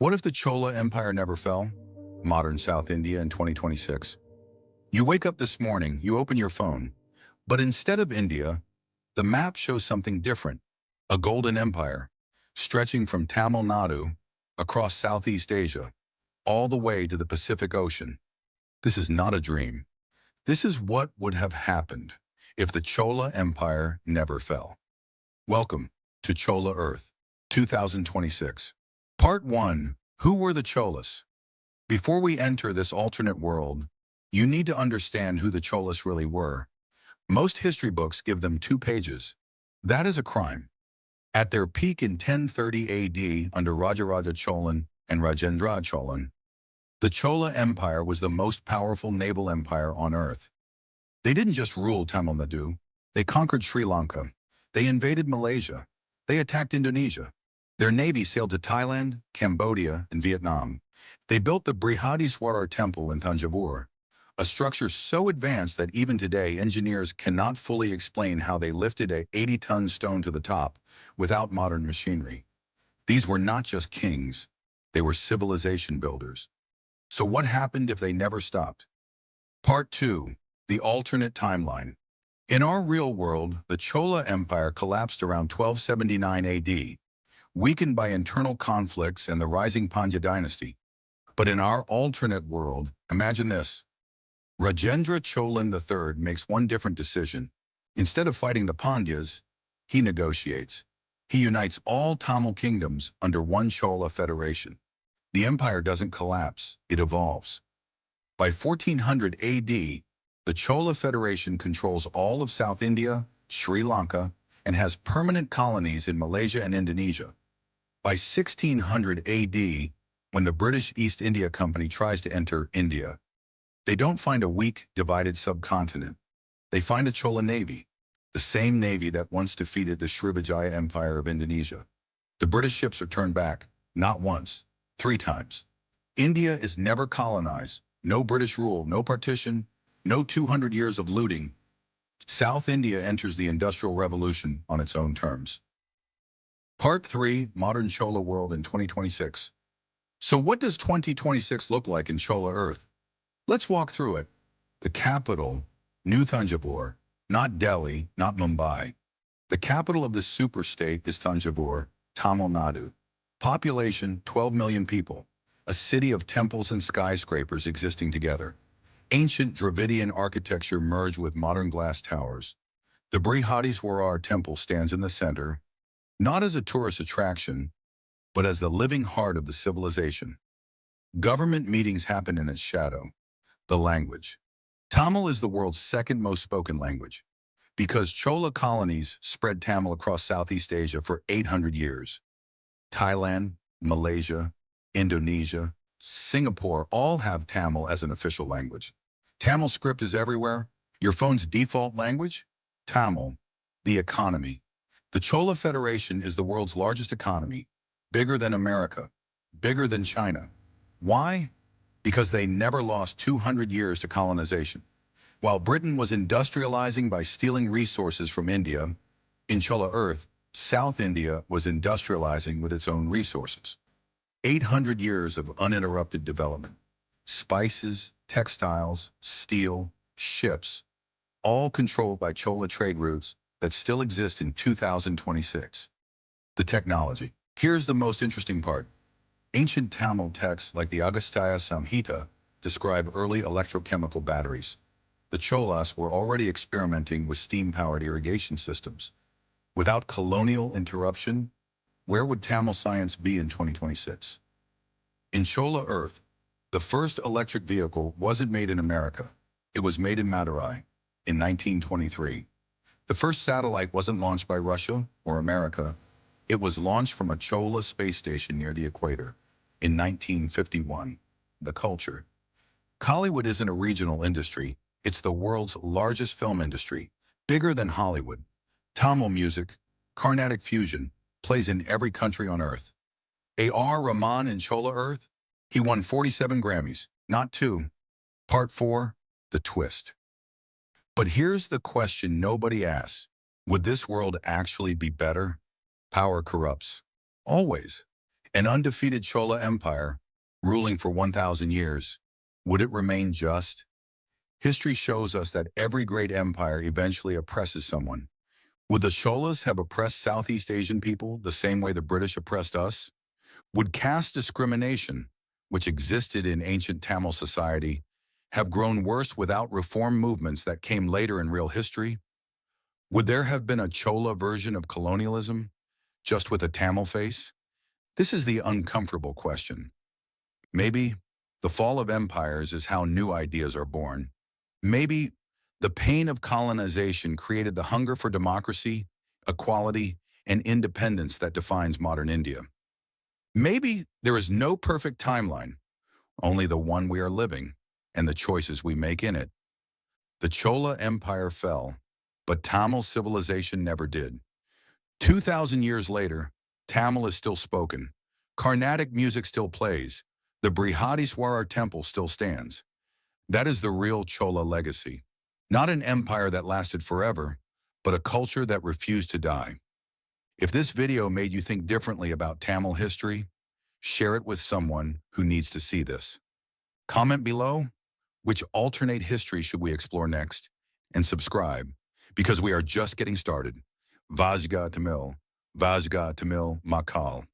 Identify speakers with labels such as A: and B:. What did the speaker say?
A: What if the Chola Empire never fell? Modern South India in 2026. You wake up this morning, you open your phone, but instead of India, the map shows something different. A golden empire, stretching from Tamil Nadu across Southeast Asia, all the way to the Pacific Ocean. This is not a dream. This is what would have happened if the Chola Empire never fell. Welcome to Chola Earth, 2026. Part 1. Who were the Cholas? Before we enter this alternate world, you need to understand who the Cholas really were. Most history books give them 2 pages. That is a crime. At their peak in 1030 AD under Rajaraja Cholan and Rajendra Cholan, the Chola Empire was the most powerful naval empire on earth. They didn't just rule Tamil Nadu, they conquered Sri Lanka. They invaded Malaysia. They attacked Indonesia. Their navy sailed to Thailand, Cambodia, and Vietnam. They built the Brihadiswarar Temple in Thanjavur, a structure so advanced that even today engineers cannot fully explain how they lifted a 80-ton stone to the top without modern machinery. These were not just kings, they were civilization builders. So what happened if they never stopped? Part 2. The alternate timeline. In our real world, the Chola Empire collapsed around 1279 AD, weakened by internal conflicts and the rising Pandya dynasty. But in our alternate world, imagine this. Rajendra Cholan III makes one different decision. Instead of fighting the Pandyas, he negotiates. He unites all Tamil kingdoms under one Chola federation. The empire doesn't collapse, it evolves. By 1400 AD, the Chola Federation controls all of South India, Sri Lanka, and has permanent colonies in Malaysia and Indonesia. By 1600 AD, when the British East India Company tries to enter India, they don't find a weak, divided subcontinent. They find a Chola navy, the same navy that once defeated the Srivijaya Empire of Indonesia. The British ships are turned back, not once, 3 times. India is never colonized. No British rule, no partition, no 200 years of looting. South India enters the Industrial Revolution on its own terms. Part 3. Modern Chola World in 2026. So what does 2026 look like in Chola Earth? Let's walk through it. The capital, New Thanjavur, not Delhi, not Mumbai. The capital of this superstate is Thanjavur, Tamil Nadu. Population, 12 million people. A city of temples and skyscrapers existing together. Ancient Dravidian architecture merged with modern glass towers. The Brihadiswarar temple stands in the center, not as a tourist attraction, but as the living heart of the civilization. Government meetings happen in its shadow. The language. Tamil is the world's second most spoken language, because Chola colonies spread Tamil across Southeast Asia for 800 years. Thailand, Malaysia, Indonesia, Singapore all have Tamil as an official language. Tamil script is everywhere. Your phone's default language? Tamil. The economy. The Chola Federation is the world's largest economy, bigger than America, bigger than China. Why? Because they never lost 200 years to colonization. While Britain was industrializing by stealing resources from India, in Chola Earth, South India was industrializing with its own resources. 800 years of uninterrupted development. Spices, textiles, steel, ships, all controlled by Chola trade routes that still exist in 2026. The technology. Here's the most interesting part. Ancient Tamil texts like the Agastya Samhita describe early electrochemical batteries. The Cholas were already experimenting with steam-powered irrigation systems. Without colonial interruption, where would Tamil science be in 2026? In Chola Earth, the first electric vehicle wasn't made in America. It was made in Madurai in 1923. The first satellite wasn't launched by Russia or America. It was launched from a Chola space station near the equator in 1951. The culture. Hollywood isn't a regional industry. It's the world's largest film industry, bigger than Hollywood. Tamil music, Carnatic fusion, plays in every country on Earth. A.R. Rahman in Chola Earth? He won 47 Grammys, not 2. Part 4. The twist. But here's the question nobody asks. Would this world actually be better? Power corrupts. Always. An undefeated Chola Empire, ruling for 1,000 years. Would it remain just? History shows us that every great empire eventually oppresses someone. Would the Cholas have oppressed Southeast Asian people the same way the British oppressed us? Would caste discrimination, which existed in ancient Tamil society, have grown worse without reform movements that came later in real history? Would there have been a Chola version of colonialism, just with a Tamil face? This is the uncomfortable question. Maybe the fall of empires is how new ideas are born. Maybe the pain of colonization created the hunger for democracy, equality, and independence that defines modern India. Maybe there is no perfect timeline, only the one we are living and the choices we make in it. The Chola Empire fell, but Tamil civilization never did. 2,000 years later, Tamil is still spoken. Carnatic music still plays. The Brihadiswarar temple still stands. That is the real Chola legacy. Not an empire that lasted forever, but a culture that refused to die. If this video made you think differently about Tamil history, share it with someone who needs to see this. Comment below, which alternate history should we explore next? And subscribe, because we are just getting started. Vajga Tamil, Makal.